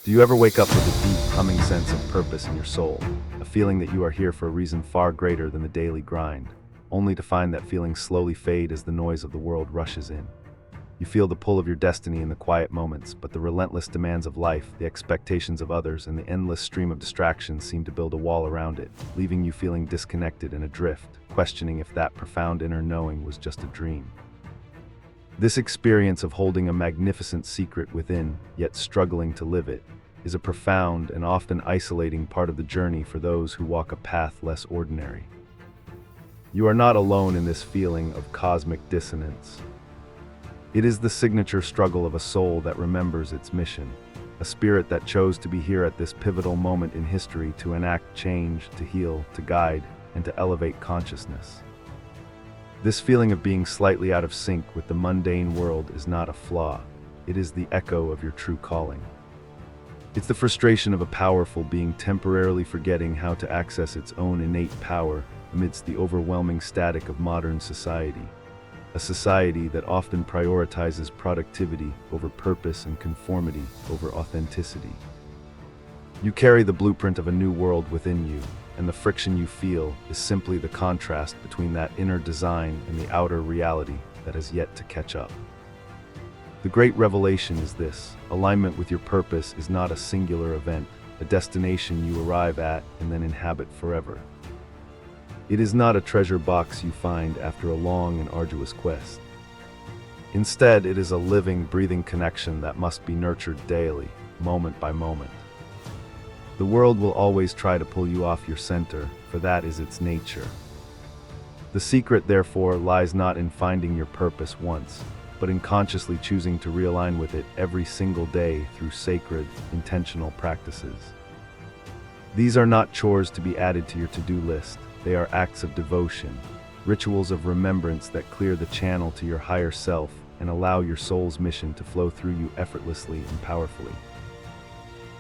Do you ever wake up with a deep, humming sense of purpose in your soul, a feeling that you are here for a reason far greater than the daily grind, only to find that feeling slowly fade as the noise of the world rushes in? You feel the pull of your destiny in the quiet moments, but the relentless demands of life, the expectations of others, and the endless stream of distractions seem to build a wall around it, leaving you feeling disconnected and adrift, questioning if that profound inner knowing was just a dream. This experience of holding a magnificent secret within, yet struggling to live it, is a profound and often isolating part of the journey for those who walk a path less ordinary. You are not alone in this feeling of cosmic dissonance. It is the signature struggle of a soul that remembers its mission, a spirit that chose to be here at this pivotal moment in history to enact change, to heal, to guide, and to elevate consciousness. This feeling of being slightly out of sync with the mundane world is not a flaw. It is the echo of your true calling. It's the frustration of a powerful being temporarily forgetting how to access its own innate power amidst the overwhelming static of modern society, a society that often prioritizes productivity over purpose and conformity over authenticity. You carry the blueprint of a new world within you, and the friction you feel is simply the contrast between that inner design and the outer reality that has yet to catch up. The great revelation is this: alignment with your purpose is not a singular event, a destination you arrive at and then inhabit forever. It is not a treasure box you find after a long and arduous quest. Instead, it is a living, breathing connection that must be nurtured daily, moment by moment. The world will always try to pull you off your center, for that is its nature. The secret, therefore, lies not in finding your purpose once, but in consciously choosing to realign with it every single day through sacred, intentional practices. These are not chores to be added to your to-do list. They are acts of devotion, rituals of remembrance that clear the channel to your higher self and allow your soul's mission to flow through you effortlessly and powerfully.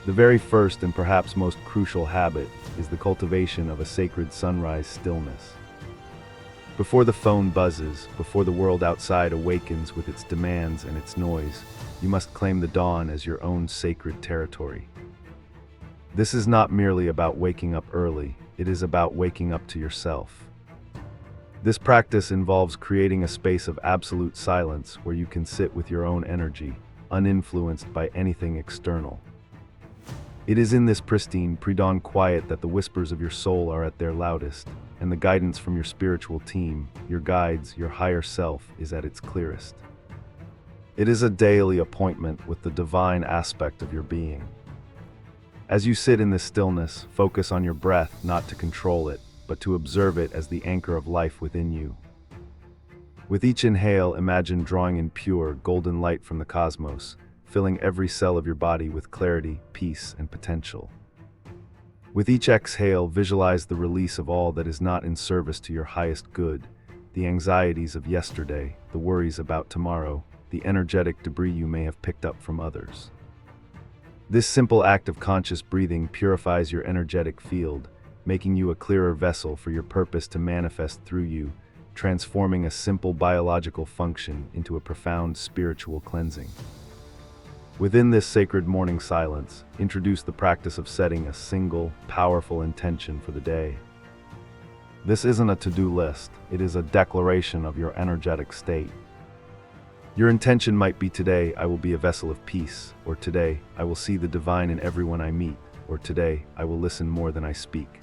The very first and perhaps most crucial habit is the cultivation of a sacred sunrise stillness. Before the phone buzzes, before the world outside awakens with its demands and its noise, you must claim the dawn as your own sacred territory. This is not merely about waking up early, it is about waking up to yourself. This practice involves creating a space of absolute silence where you can sit with your own energy, uninfluenced by anything external. It is in this pristine, pre-dawn quiet that the whispers of your soul are at their loudest, and the guidance from your spiritual team, your guides, your higher self, is at its clearest. It is a daily appointment with the divine aspect of your being. As you sit in this stillness, focus on your breath, not to control it, but to observe it as the anchor of life within you. With each inhale, imagine drawing in pure, golden light from the cosmos, filling every cell of your body with clarity, peace, and potential. With each exhale, visualize the release of all that is not in service to your highest good, the anxieties of yesterday, the worries about tomorrow, the energetic debris you may have picked up from others. This simple act of conscious breathing purifies your energetic field, making you a clearer vessel for your purpose to manifest through you, transforming a simple biological function into a profound spiritual cleansing. Within this sacred morning silence, introduce the practice of setting a single, powerful intention for the day. This isn't a to-do list, it is a declaration of your energetic state. Your intention might be: today, I will be a vessel of peace, or today, I will see the divine in everyone I meet, or today, I will listen more than I speak.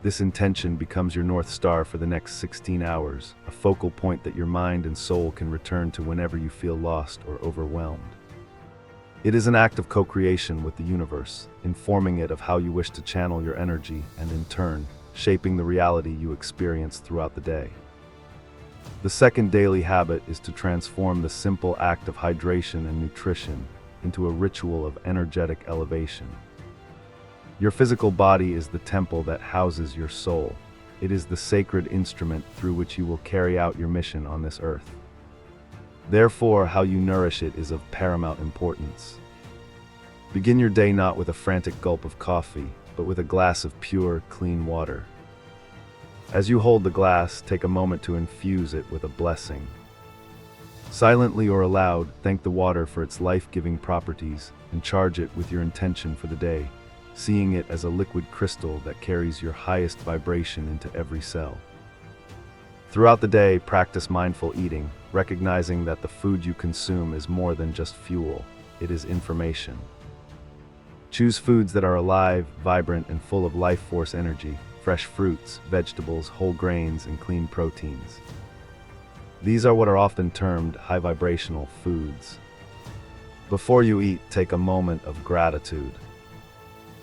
This intention becomes your North Star for the next 16 hours, a focal point that your mind and soul can return to whenever you feel lost or overwhelmed. It is an act of co-creation with the universe, informing it of how you wish to channel your energy and, in turn, shaping the reality you experience throughout the day. The second daily habit is to transform the simple act of hydration and nutrition into a ritual of energetic elevation. Your physical body is the temple that houses your soul. It is the sacred instrument through which you will carry out your mission on this earth. Therefore, how you nourish it is of paramount importance. Begin your day not with a frantic gulp of coffee, but with a glass of pure, clean water. As you hold the glass, take a moment to infuse it with a blessing. Silently or aloud, thank the water for its life-giving properties and charge it with your intention for the day, seeing it as a liquid crystal that carries your highest vibration into every cell. Throughout the day, practice mindful eating, recognizing that the food you consume is more than just fuel, it is information. Choose foods that are alive, vibrant, and full of life force energy, fresh fruits, vegetables, whole grains, and clean proteins. These are what are often termed high vibrational foods. Before you eat, take a moment of gratitude.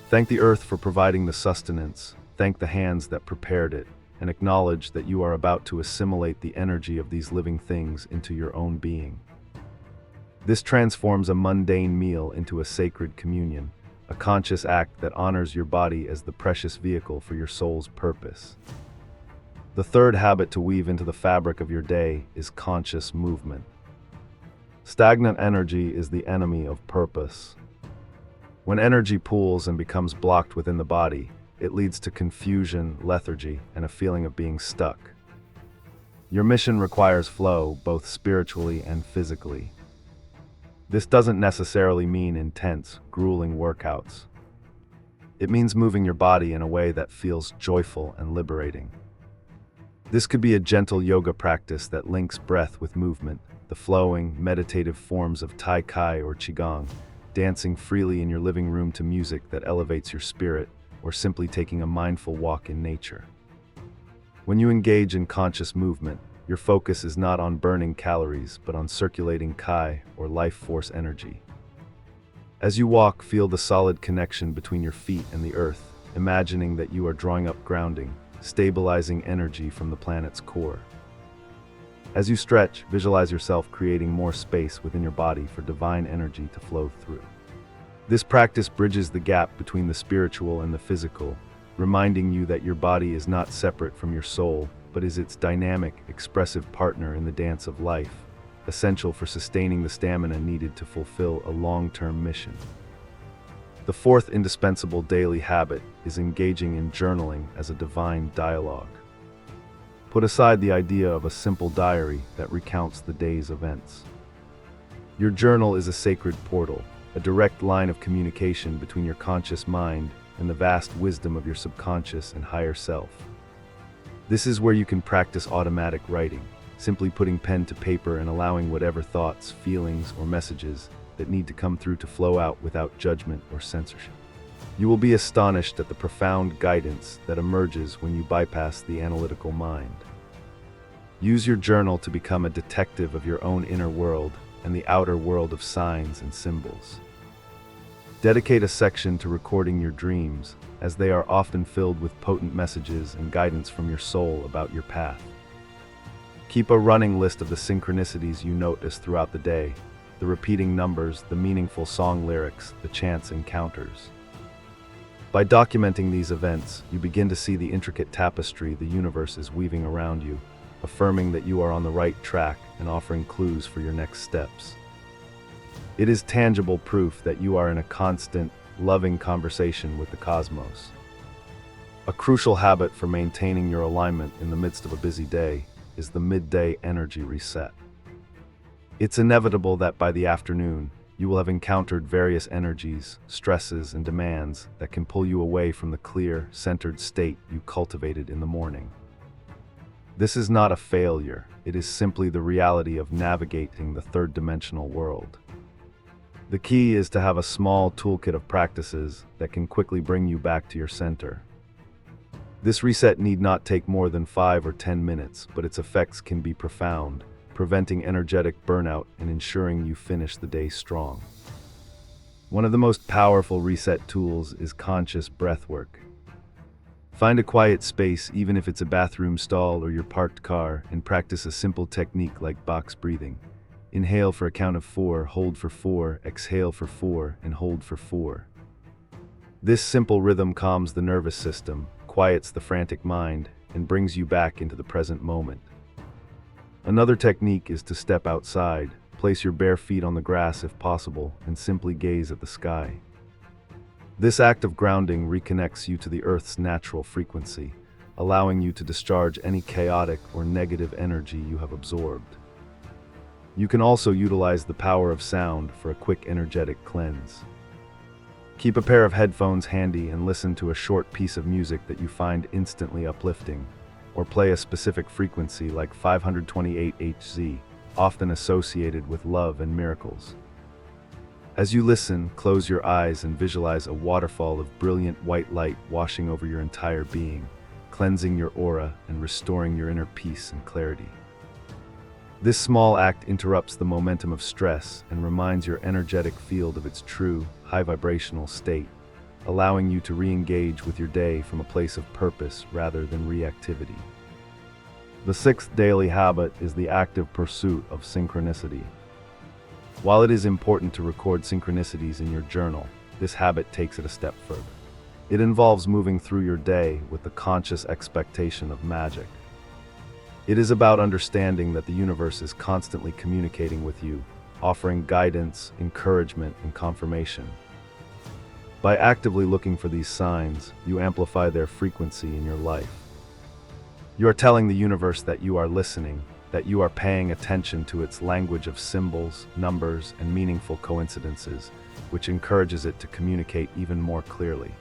Thank the earth for providing the sustenance, thank the hands that prepared it, and acknowledge that you are about to assimilate the energy of these living things into your own being. This transforms a mundane meal into a sacred communion, a conscious act that honors your body as the precious vehicle for your soul's purpose. The third habit to weave into the fabric of your day is conscious movement. Stagnant energy is the enemy of purpose. When energy pools and becomes blocked within the body, it leads to confusion, lethargy, and a feeling of being stuck. Your mission requires flow, both spiritually and physically. This doesn't necessarily mean intense, grueling workouts. It means moving your body in a way that feels joyful and liberating. This could be a gentle yoga practice that links breath with movement, the flowing, meditative forms of Tai Chi or Qigong, dancing freely in your living room to music that elevates your spirit, or simply taking a mindful walk in nature. When you engage in conscious movement, your focus is not on burning calories, but on circulating Qi, or life force energy. As you walk, feel the solid connection between your feet and the earth, imagining that you are drawing up grounding, stabilizing energy from the planet's core. As you stretch, visualize yourself creating more space within your body for divine energy to flow through. This practice bridges the gap between the spiritual and the physical, reminding you that your body is not separate from your soul, but is its dynamic, expressive partner in the dance of life, essential for sustaining the stamina needed to fulfill a long-term mission. The fourth indispensable daily habit is engaging in journaling as a divine dialogue. Put aside the idea of a simple diary that recounts the day's events. Your journal is a sacred portal, a direct line of communication between your conscious mind and the vast wisdom of your subconscious and higher self. This is where you can practice automatic writing, simply putting pen to paper and allowing whatever thoughts, feelings, or messages that need to come through to flow out without judgment or censorship. You will be astonished at the profound guidance that emerges when you bypass the analytical mind. Use your journal to become a detective of your own inner world and the outer world of signs and symbols. Dedicate a section to recording your dreams, as they are often filled with potent messages and guidance from your soul about your path. Keep a running list of the synchronicities you notice throughout the day, the repeating numbers, the meaningful song lyrics, the chance encounters. By documenting these events, you begin to see the intricate tapestry the universe is weaving around you, affirming that you are on the right track and offering clues for your next steps. It is tangible proof that you are in a constant, loving conversation with the cosmos. A crucial habit for maintaining your alignment in the midst of a busy day is the midday energy reset. It's inevitable that by the afternoon, you will have encountered various energies, stresses, and demands that can pull you away from the clear, centered state you cultivated in the morning. This is not a failure, it is simply the reality of navigating the third-dimensional world. The key is to have a small toolkit of practices that can quickly bring you back to your center. This reset need not take more than 5 or 10 minutes, but its effects can be profound, preventing energetic burnout and ensuring you finish the day strong. One of the most powerful reset tools is conscious breathwork. Find a quiet space, even if it's a bathroom stall or your parked car, and practice a simple technique like box breathing. Inhale for a count of 4, hold for 4, exhale for 4, and hold for 4. This simple rhythm calms the nervous system, quiets the frantic mind, and brings you back into the present moment. Another technique is to step outside, place your bare feet on the grass if possible, and simply gaze at the sky. This act of grounding reconnects you to the Earth's natural frequency, allowing you to discharge any chaotic or negative energy you have absorbed. You can also utilize the power of sound for a quick energetic cleanse. Keep a pair of headphones handy and listen to a short piece of music that you find instantly uplifting, or play a specific frequency like 528 Hz, often associated with love and miracles. As you listen, close your eyes and visualize a waterfall of brilliant white light washing over your entire being, cleansing your aura and restoring your inner peace and clarity. This small act interrupts the momentum of stress and reminds your energetic field of its true, high-vibrational state, allowing you to re-engage with your day from a place of purpose rather than reactivity. The sixth daily habit is the active pursuit of synchronicity. While it is important to record synchronicities in your journal, this habit takes it a step further. It involves moving through your day with the conscious expectation of magic. It is about understanding that the universe is constantly communicating with you, offering guidance, encouragement, and confirmation. By actively looking for these signs, you amplify their frequency in your life. You are telling the universe that you are listening, that you are paying attention to its language of symbols, numbers, and meaningful coincidences, which encourages it to communicate even more clearly.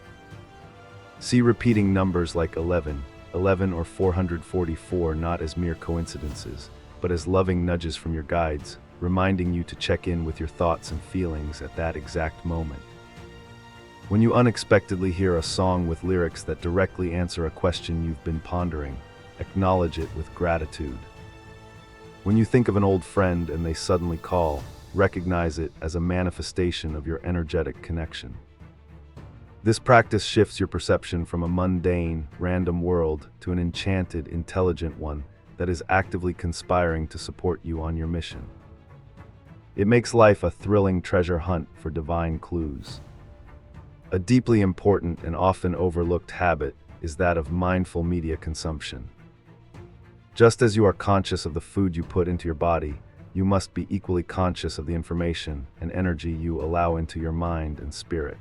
See repeating numbers like 11 or 444 not as mere coincidences, but as loving nudges from your guides, reminding you to check in with your thoughts and feelings at that exact moment. When you unexpectedly hear a song with lyrics that directly answer a question you've been pondering, acknowledge it with gratitude. When you think of an old friend and they suddenly call, recognize it as a manifestation of your energetic connection. This practice shifts your perception from a mundane, random world to an enchanted, intelligent one that is actively conspiring to support you on your mission. It makes life a thrilling treasure hunt for divine clues. A deeply important and often overlooked habit is that of mindful media consumption. Just as you are conscious of the food you put into your body, you must be equally conscious of the information and energy you allow into your mind and spirit.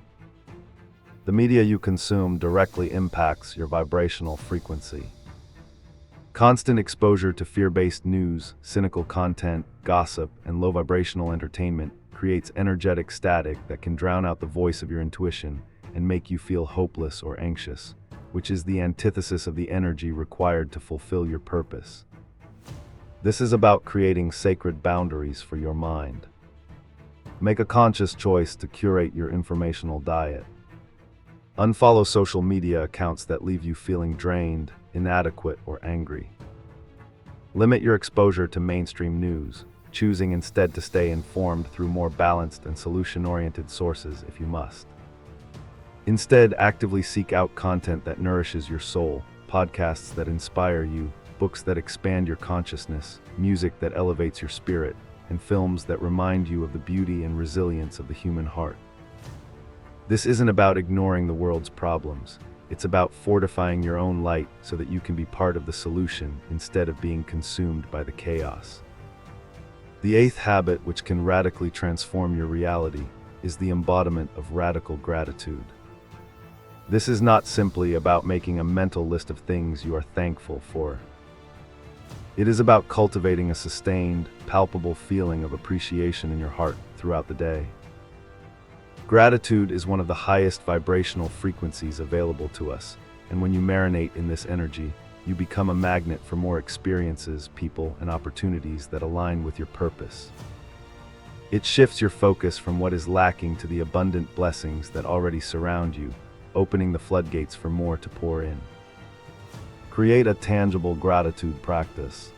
The media you consume directly impacts your vibrational frequency. Constant exposure to fear-based news, cynical content, gossip, and low-vibrational entertainment creates energetic static that can drown out the voice of your intuition and make you feel hopeless or anxious, which is the antithesis of the energy required to fulfill your purpose. This is about creating sacred boundaries for your mind. Make a conscious choice to curate your informational diet. Unfollow social media accounts that leave you feeling drained, inadequate, or angry. Limit your exposure to mainstream news, choosing instead to stay informed through more balanced and solution-oriented sources if you must. Instead, actively seek out content that nourishes your soul, podcasts that inspire you, books that expand your consciousness, music that elevates your spirit, and films that remind you of the beauty and resilience of the human heart. This isn't about ignoring the world's problems. It's about fortifying your own light so that you can be part of the solution instead of being consumed by the chaos. The eighth habit, which can radically transform your reality, is the embodiment of radical gratitude. This is not simply about making a mental list of things you are thankful for. It is about cultivating a sustained, palpable feeling of appreciation in your heart throughout the day. Gratitude is one of the highest vibrational frequencies available to us, and when you marinate in this energy, you become a magnet for more experiences, people, and opportunities that align with your purpose. It shifts your focus from what is lacking to the abundant blessings that already surround you, opening the floodgates for more to pour in. Create a tangible gratitude practice.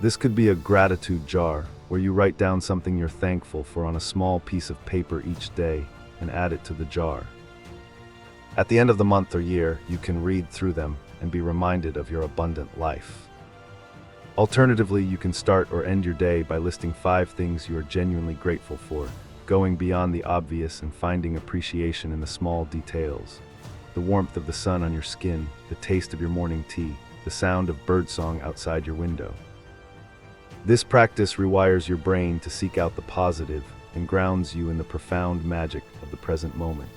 This could be a gratitude jar, where you write down something you're thankful for on a small piece of paper each day and add it to the jar. At the end of the month or year, you can read through them and be reminded of your abundant life. Alternatively, you can start or end your day by listing 5 things you are genuinely grateful for, going beyond the obvious and finding appreciation in the small details. The warmth of the sun on your skin, the taste of your morning tea, the sound of birdsong outside your window. This practice rewires your brain to seek out the positive and grounds you in the profound magic of the present moment.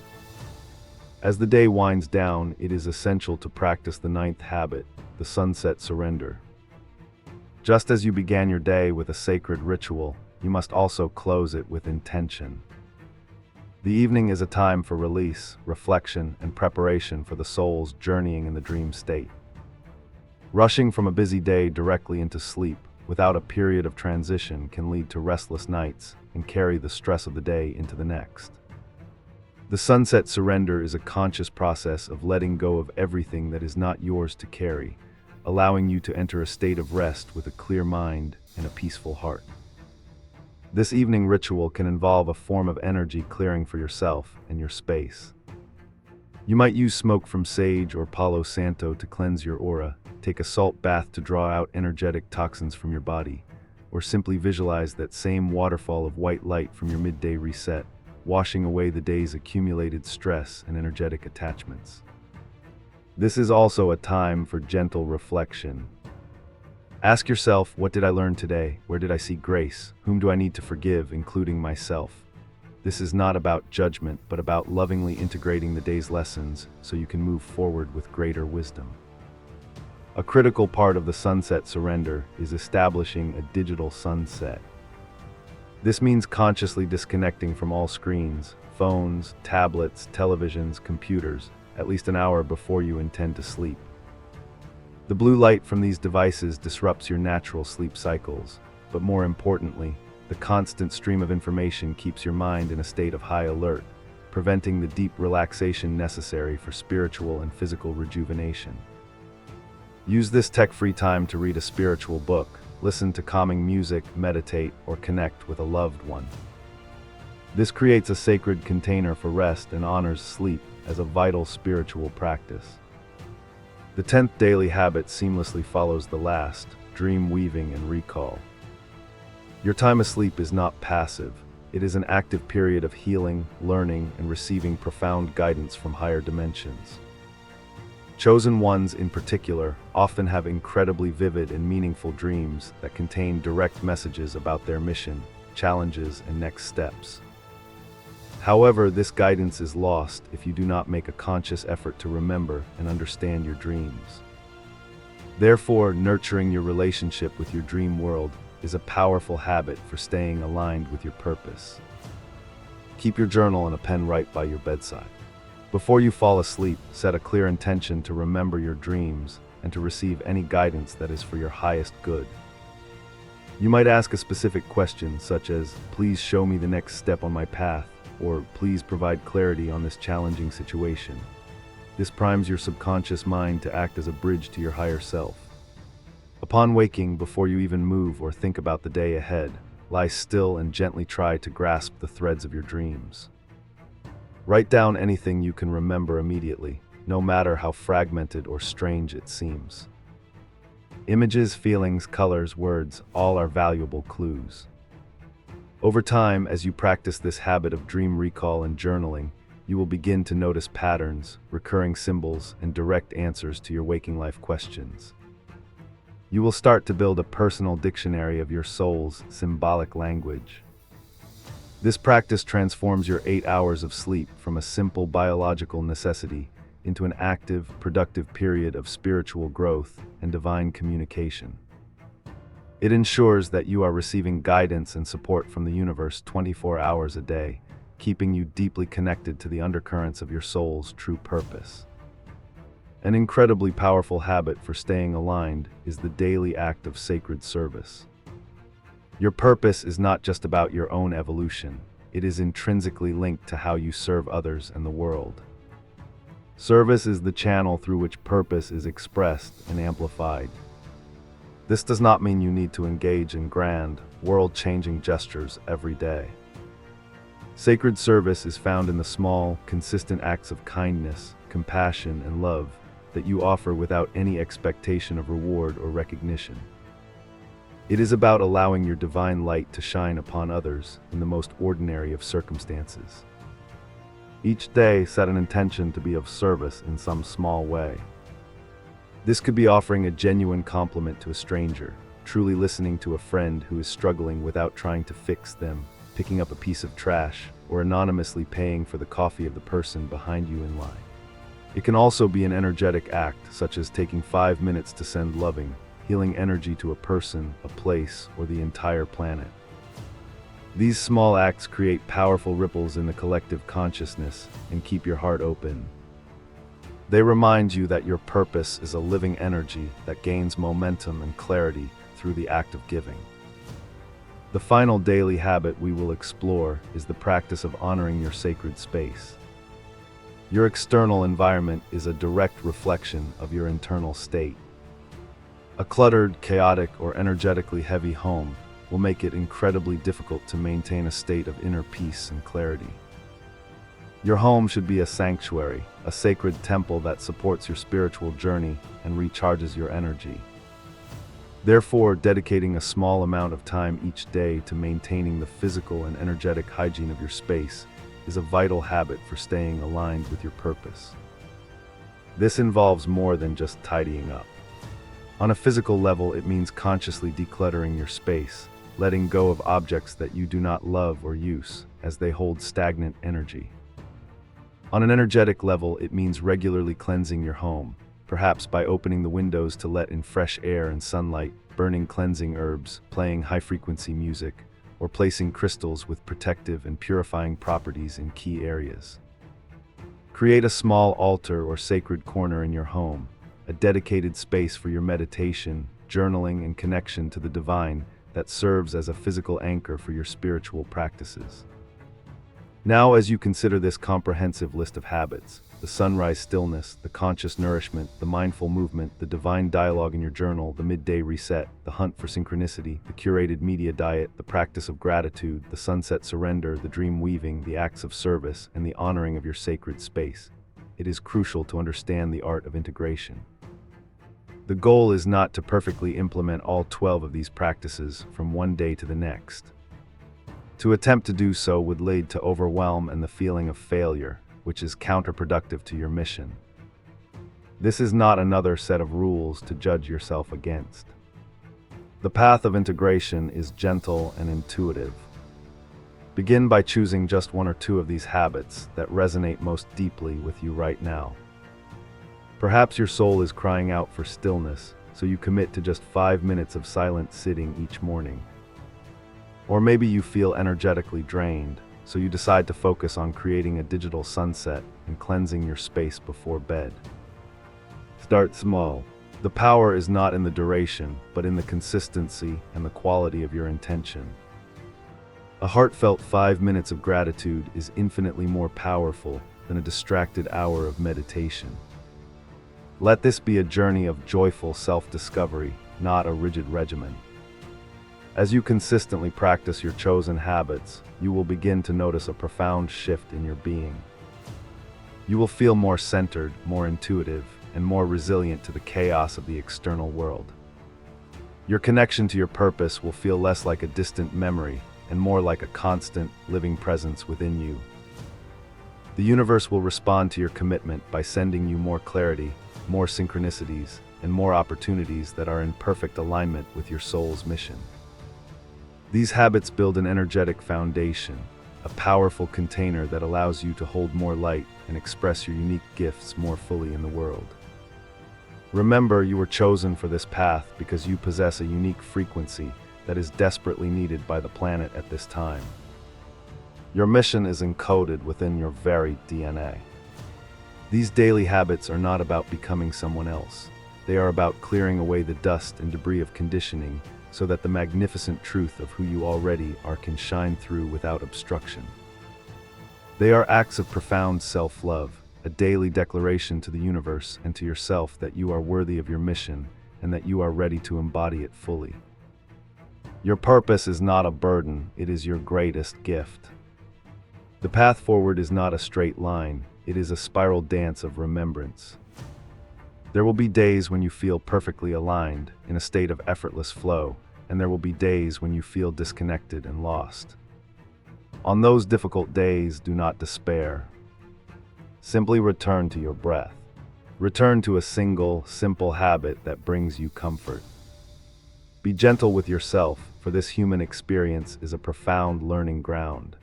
As the day winds down, it is essential to practice the ninth habit, the sunset surrender. Just as you began your day with a sacred ritual, you must also close it with intention. The evening is a time for release, reflection, and preparation for the soul's journeying in the dream state. Rushing from a busy day directly into sleep without a period of transition can lead to restless nights and carry the stress of the day into the next. The sunset surrender is a conscious process of letting go of everything that is not yours to carry, allowing you to enter a state of rest with a clear mind and a peaceful heart. This evening ritual can involve a form of energy clearing for yourself and your space. You might use smoke from sage or Palo Santo to cleanse your aura, take a salt bath to draw out energetic toxins from your body, or simply visualize that same waterfall of white light from your midday reset, washing away the day's accumulated stress and energetic attachments. This is also a time for gentle reflection. Ask yourself, what did I learn today? Where did I see grace? Whom do I need to forgive, including myself? This is not about judgment, but about lovingly integrating the day's lessons so you can move forward with greater wisdom. A critical part of the sunset surrender is establishing a digital sunset. This means consciously disconnecting from all screens, phones, tablets, televisions, computers, at least an hour before you intend to sleep. The blue light from these devices disrupts your natural sleep cycles, but more importantly, the constant stream of information keeps your mind in a state of high alert, preventing the deep relaxation necessary for spiritual and physical rejuvenation. Use this tech-free time to read a spiritual book, listen to calming music, meditate, or connect with a loved one. This creates a sacred container for rest and honors sleep as a vital spiritual practice. The 10th daily habit seamlessly follows the last, dream weaving and recall. Your time asleep is not passive. It is an active period of healing, learning, and receiving profound guidance from higher dimensions. Chosen ones in particular often have incredibly vivid and meaningful dreams that contain direct messages about their mission, challenges, and next steps. However, this guidance is lost if you do not make a conscious effort to remember and understand your dreams. Therefore, nurturing your relationship with your dream world is a powerful habit for staying aligned with your purpose. Keep your journal and a pen right by your bedside. Before you fall asleep, set a clear intention to remember your dreams and to receive any guidance that is for your highest good. You might ask a specific question such as, "Please show me the next step on my path," or "Please provide clarity on this challenging situation." This primes your subconscious mind to act as a bridge to your higher self. Upon waking, before you even move or think about the day ahead, lie still and gently try to grasp the threads of your dreams. Write down anything you can remember immediately, no matter how fragmented or strange it seems. Images, feelings, colors, words, all are valuable clues. Over time, as you practice this habit of dream recall and journaling, you will begin to notice patterns, recurring symbols, and direct answers to your waking life questions. You will start to build a personal dictionary of your soul's symbolic language. This practice transforms your 8 hours of sleep from a simple biological necessity into an active, productive period of spiritual growth and divine communication. It ensures that you are receiving guidance and support from the universe 24 hours a day, keeping you deeply connected to the undercurrents of your soul's true purpose. An incredibly powerful habit for staying aligned is the daily act of sacred service. Your purpose is not just about your own evolution, it is intrinsically linked to how you serve others and the world. Service is the channel through which purpose is expressed and amplified. This does not mean you need to engage in grand, world-changing gestures every day. Sacred service is found in the small, consistent acts of kindness, compassion, and love that you offer without any expectation of reward or recognition. It is about allowing your divine light to shine upon others in the most ordinary of circumstances. Each day, set an intention to be of service in some small way. This could be offering a genuine compliment to a stranger, truly listening to a friend who is struggling without trying to fix them, picking up a piece of trash, or anonymously paying for the coffee of the person behind you in line. It can also be an energetic act, such as taking 5 minutes to send loving, healing energy to a person, a place, or the entire planet. These small acts create powerful ripples in the collective consciousness and keep your heart open. They remind you that your purpose is a living energy that gains momentum and clarity through the act of giving. The final daily habit we will explore is the practice of honoring your sacred space. Your external environment is a direct reflection of your internal state. A cluttered, chaotic, or energetically heavy home will make it incredibly difficult to maintain a state of inner peace and clarity. Your home should be a sanctuary, a sacred temple that supports your spiritual journey and recharges your energy. Therefore, dedicating a small amount of time each day to maintaining the physical and energetic hygiene of your space is a vital habit for staying aligned with your purpose. This involves more than just tidying up. On a physical level, it means consciously decluttering your space, letting go of objects that you do not love or use, as they hold stagnant energy. On an energetic level, it means regularly cleansing your home, perhaps by opening the windows to let in fresh air and sunlight, burning cleansing herbs, playing high-frequency music, or placing crystals with protective and purifying properties in key areas. Create a small altar or sacred corner in your home, a dedicated space for your meditation, journaling, and connection to the divine that serves as a physical anchor for your spiritual practices. Now, as you consider this comprehensive list of habits, the sunrise stillness, the conscious nourishment, the mindful movement, the divine dialogue in your journal, the midday reset, the hunt for synchronicity, the curated media diet, the practice of gratitude, the sunset surrender, the dream weaving, the acts of service, and the honoring of your sacred space, it is crucial to understand the art of integration. The goal is not to perfectly implement all 12 of these practices from one day to the next. To attempt to do so would lead to overwhelm and the feeling of failure, which is counterproductive to your mission. This is not another set of rules to judge yourself against. The path of integration is gentle and intuitive. Begin by choosing just one or two of these habits that resonate most deeply with you right now. Perhaps your soul is crying out for stillness, so you commit to just 5 minutes of silent sitting each morning. Or maybe you feel energetically drained, so you decide to focus on creating a digital sunset and cleansing your space before bed. Start small. The power is not in the duration, but in the consistency and the quality of your intention. A heartfelt 5 minutes of gratitude is infinitely more powerful than a distracted hour of meditation. Let this be a journey of joyful self-discovery, not a rigid regimen. As you consistently practice your chosen habits, you will begin to notice a profound shift in your being. You will feel more centered, more intuitive, and more resilient to the chaos of the external world. Your connection to your purpose will feel less like a distant memory and more like a constant, living presence within you. The universe will respond to your commitment by sending you more clarity, more synchronicities, and more opportunities that are in perfect alignment with your soul's mission. These habits build an energetic foundation, a powerful container that allows you to hold more light and express your unique gifts more fully in the world. Remember, you were chosen for this path because you possess a unique frequency that is desperately needed by the planet at this time. Your mission is encoded within your very DNA. These daily habits are not about becoming someone else. They are about clearing away the dust and debris of conditioning so that the magnificent truth of who you already are can shine through without obstruction. They are acts of profound self-love, a daily declaration to the universe and to yourself that you are worthy of your mission and that you are ready to embody it fully. Your purpose is not a burden, it is your greatest gift. The path forward is not a straight line, it is a spiral dance of remembrance. There will be days when you feel perfectly aligned, in a state of effortless flow, and there will be days when you feel disconnected and lost. On those difficult days, do not despair. Simply return to your breath. Return to a single, simple habit that brings you comfort. Be gentle with yourself, for this human experience is a profound learning ground.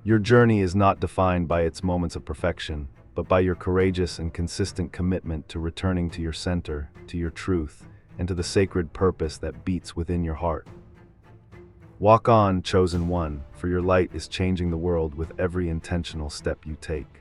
Your journey is not defined by its moments of perfection, but by your courageous and consistent commitment to returning to your center, to your truth, and to the sacred purpose that beats within your heart. Walk on, chosen one, for your light is changing the world with every intentional step you take.